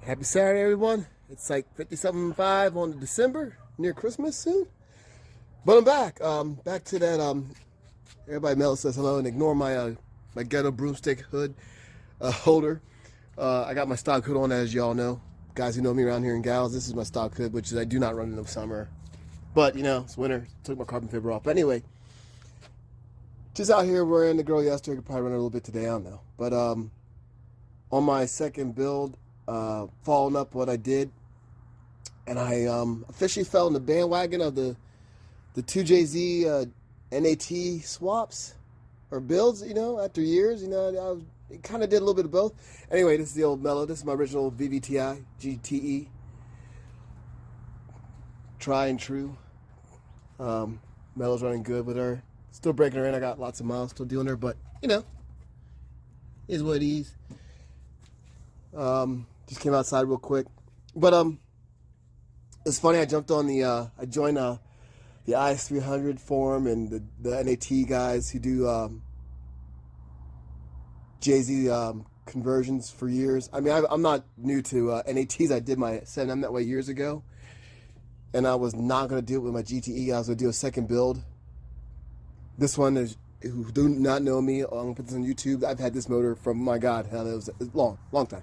Happy Saturday, everyone. It's like 50-something-5 on December, near Christmas soon. But I'm back. Back to that. Everybody else says hello and ignore my my ghetto broomstick hood holder. I got my stock hood on, as y'all know. Guys who know me around here in gals, this is my stock hood, which is I do not run in the summer. But, you know, it's winter. Took my carbon fiber off. But anyway, just out here wearing the girl yesterday. Could probably run a little bit today, I don't know. But on my second build, following up what I did, and I officially fell in the bandwagon of the 2jzgte NAT swaps or builds, you know, after years. You know, I kind of did a little bit of both. Anyway, this is the old mellow. This is my original vvti GTE. Try and true. Mellow's running good with her. Still breaking her in. I got lots of miles still dealing her, but, you know, is what it is. Just came outside real quick. But it's funny, I jumped on the I joined the IS300 forum and the NAT guys who do JZ conversions for years. I mean, I'm not new to NATs. I did my 7M that way years ago, and I was not going to do it with my GTE. I was going to do a second build. This one is, who do not know me, I'm going to put this on YouTube. I've had this motor from, my God, hell, it was a long time.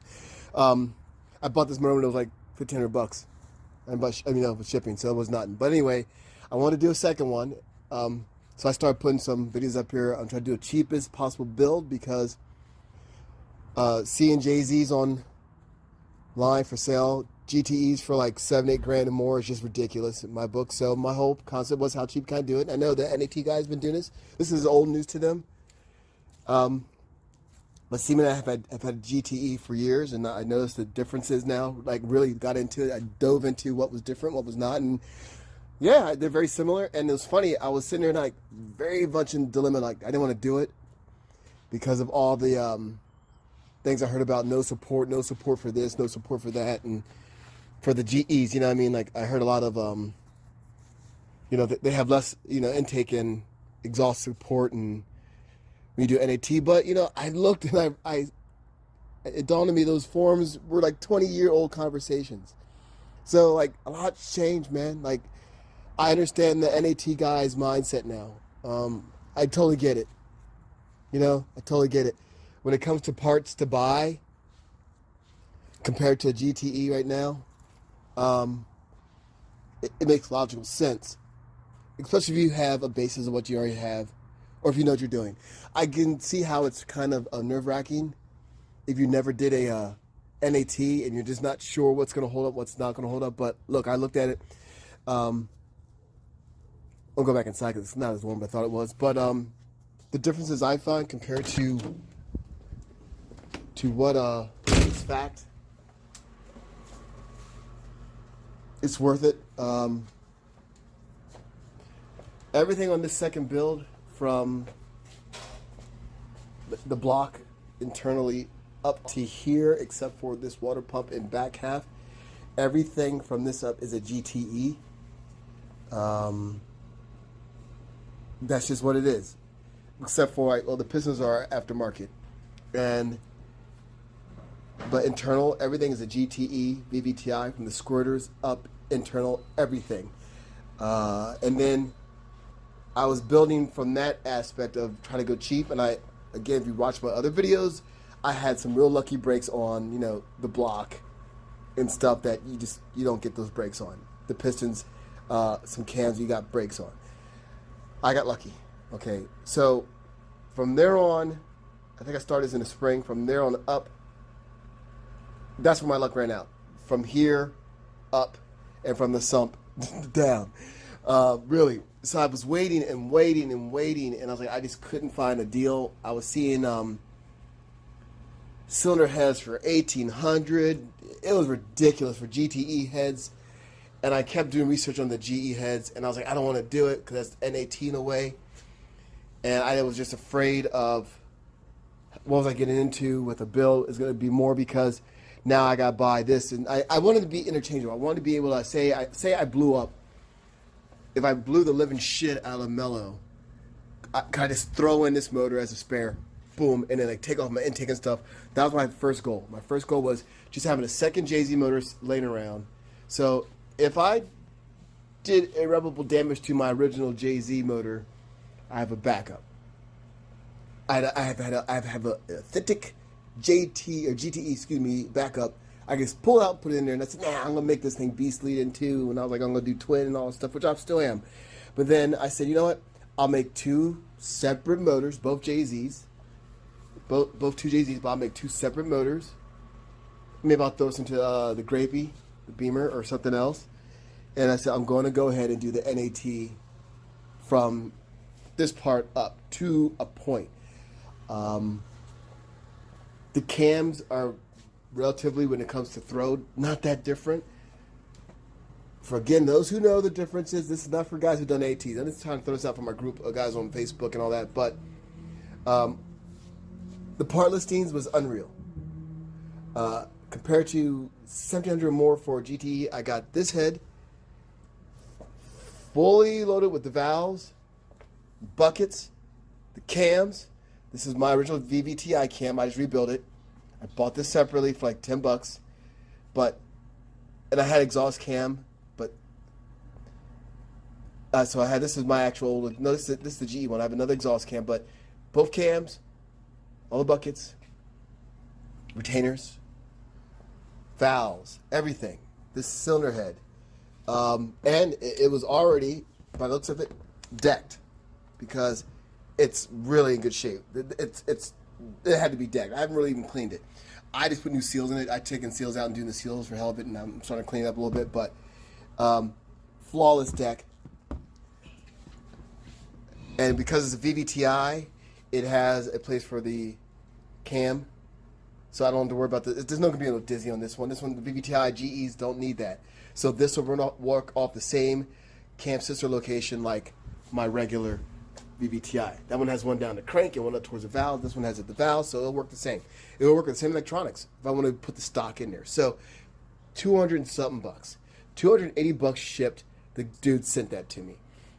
I bought this motor when it was like $1,500, and with shipping, so it was nothing. But anyway, I wanted to do a second one, so I started putting some videos up here. I'm trying to do the cheapest possible build because seeing JZs online for sale, GTEs for like $7-8 grand and more is just ridiculous in my book. So my whole concept was, how cheap can I do it? I know the NAT guys been doing this. This is old news to them. But seemingly I've had a GTE for years, and I noticed the differences now. Like, really got into it. I dove into what was different, what was not, and yeah, they're very similar. And it was funny. I was sitting there like very much in dilemma. Like, I didn't want to do it because of all the things I heard about. No support for this, no support for that, and for the GEs. You know what I mean? Like, I heard a lot of you know, they have less, you know, intake and exhaust support and when you do NAT. But, you know, I looked and it dawned on me those forums were like 20-year-old conversations. So, like, a lot's changed, man. Like, I understand the NAT guy's mindset now. I totally get it. You know, I totally get it. When it comes to parts to buy compared to a GTE right now, it makes logical sense. Especially if you have a basis of what you already have, or if you know what you're doing. I can see how it's kind of nerve-wracking if you never did a NAT and you're just not sure what's going to hold up, what's not going to hold up. But look, I looked at it. I'll go back inside because it's not as warm as I thought it was. But the differences I find compared to what is fact, it's worth it. Everything on this second build, from the block internally up to here, except for this water pump in back half, everything from this up is a GTE. That's just what it is, except for the pistons are aftermarket, but internal, everything is a GTE vvti, from the squirters up, internal, everything. And then I was building from that aspect of trying to go cheap, and again, if you watch my other videos, I had some real lucky breaks on, you know, the block and stuff that you don't get those breaks on. The pistons, some cams you got breaks on. I got lucky. Okay, so from there on, I think I started this in the spring. From there on up, that's where my luck ran out. From here up, and from the sump down. Really. So I was waiting, and I was like, I just couldn't find a deal. I was seeing cylinder heads for $1,800. It was ridiculous for GTE heads. And I kept doing research on the GE heads, and I was like, I don't want to do it because that's NAT in a way. And I was just afraid of what was I getting into with a build is going to be more, because now I got to buy this. And I wanted to be interchangeable. I wanted to be able to say I blew up. If I blew the living shit out of Mellow, I just throw in this motor as a spare. boom, and then like take off my intake and stuff. That was my first goal. My first goal was just having a second JZ motor laying around. So if I did irreparable damage to my original JZ motor, I have a backup. I have a authentic JT or GTE, excuse me, backup. I can just pull it out, put it in there, and I said, nah, I'm gonna make this thing beastly in two. And I was like, I'm gonna do twin and all that stuff, which I still am. But then I said, you know what? I'll make two separate motors, both JZs, both 2jzgte, but I'll make two separate motors. Maybe I'll throw some to the Grapey, the Beamer, or something else. And I said, I'm going to go ahead and do the NAT from this part up to a point. The cams are relatively, when it comes to throw, not that different. For again, those who know the differences, this is not for guys who've done ATs. I'm just trying to throw this out for my group of guys on Facebook and all that. But the part listings was unreal. Compared to 1,700 more for GTE, I got this head fully loaded with the valves, buckets, the cams. This is my original vvti cam. I just rebuilt it. I bought this separately for like $10, and I had exhaust cam, but so I had, this is my actual, no, this is the GE one. I have another exhaust cam, but both cams, all the buckets, retainers, valves, everything. This cylinder head, and it was already, by the looks of it, decked, because it's really in good shape. It had to be decked. I haven't really even cleaned it. I just put new seals in it. I've taken seals out and doing the seals for hell of it, and I'm starting to clean it up a little bit. But flawless deck. And because it's a VVTi, it has a place for the cam. So I don't have to worry about this. There's no going to be no dizzy on this one. This one, the VVTi GEs don't need that. So this will work off the same cam sister location like my regular VVTi. That one has one down the crank and one up towards the valve. This one has the valve, so it'll work the same. It'll work with the same electronics if I want to put the stock in there. So 200 and something bucks. $280 shipped. The dude sent that to me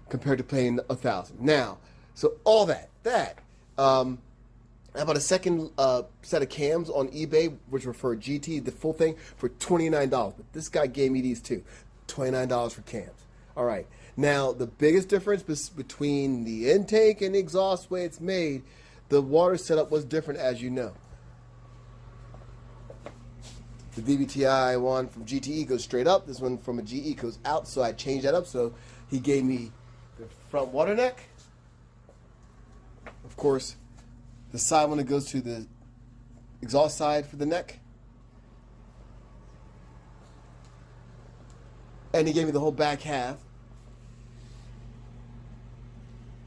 compared to paying 1,000. Now, so all that, I bought a second set of cams on eBay, which were for GT, the full thing, for $29. But this guy gave me these too. $29 for cams. All right. Now, the biggest difference between the intake and the exhaust way it's made, the water setup was different, as you know. The VVTi one from GTE goes straight up. This one from a GE goes out, so I changed that up. So he gave me the front water neck. Of course, the side one that goes to the exhaust side for the neck. And he gave me the whole back half.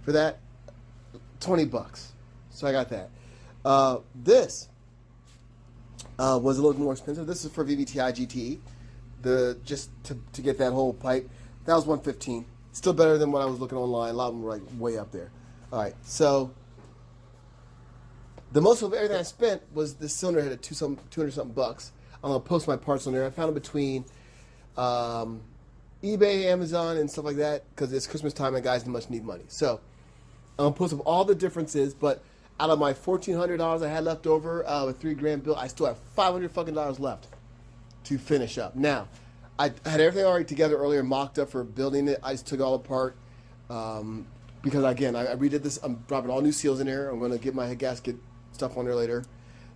For that, $20. So I got that. This was a little more expensive. This is for VVTi GTE. Just to get that whole pipe, that was $115. Still better than what I was looking online. A lot of them were like way up there. All right, so the most of everything I spent was this cylinder head at 200 something bucks. I'm gonna post my parts on there. I found it between eBay, Amazon, and stuff like that because it's Christmas time and guys must need money. So I'm gonna post up all the differences, but out of my $1,400 I had left over with $3,000 bill, I still have $500 fucking dollars left to finish up. Now, I had everything already together earlier, mocked up for building it. I just took it all apart because again, I redid this. I'm dropping all new seals in there. I'm gonna get my head gasket stuff on there later.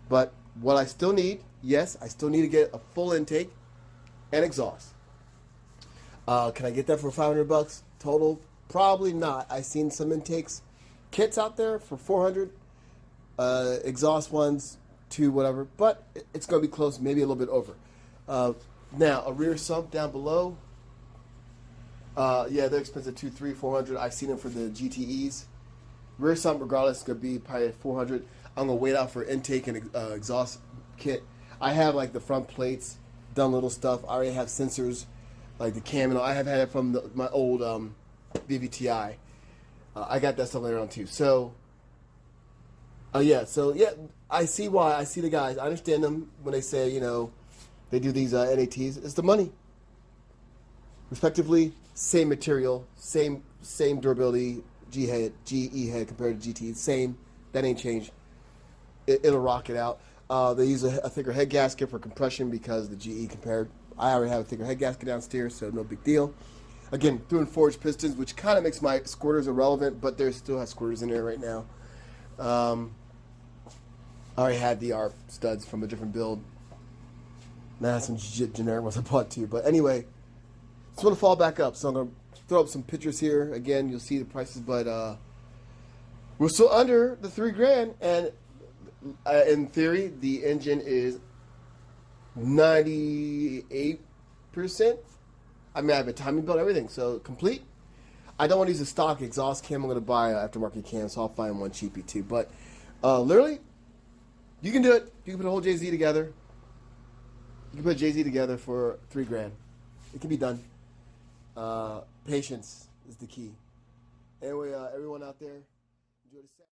But what I still need, yes, I still need to get a full intake and exhaust. Can I get that for $500 total? Probably not. I've seen some intakes kits out there for $400, exhaust ones to whatever, but it's going to be close, maybe a little bit over. Now, a rear sump down below, yeah, they're expensive too, $300, $400. I've seen them for the GTEs. Rear sump, regardless, is going to be probably $400. I'm going to wait out for intake and exhaust kit. I have like the front plates, done little stuff. I already have sensors, like the cam, and I have had it from my old VVTi. I got that stuff later on too. So, yeah, I see why. I see the guys. I understand them when they say, they do these NATs. It's the money. Respectively, same material, same durability, GE head compared to GT. Same. That ain't changed. it'll rock it out. They use a thicker head gasket for compression because the GE compared. I already have a thicker head gasket downstairs, so no big deal. Again, threw in forged pistons, which kind of makes my squirters irrelevant, but there still has squirters in there right now. I already had the ARP studs from a different build. Nah, some generic ones I bought too. But anyway, just want to fall back up. So I'm going to throw up some pictures here. Again, you'll see the prices, but we're still under the $3,000. And in theory, the engine is 98%. I mean, I have a timing belt, everything. So complete. I don't want to use a stock exhaust cam. I'm going to buy an aftermarket cam, so I'll find one cheapy too. But literally, you can do it. You can put a whole JZ together. You can put JZ together for $3,000. It can be done. Patience is the key. Anyway, everyone out there, enjoy the set.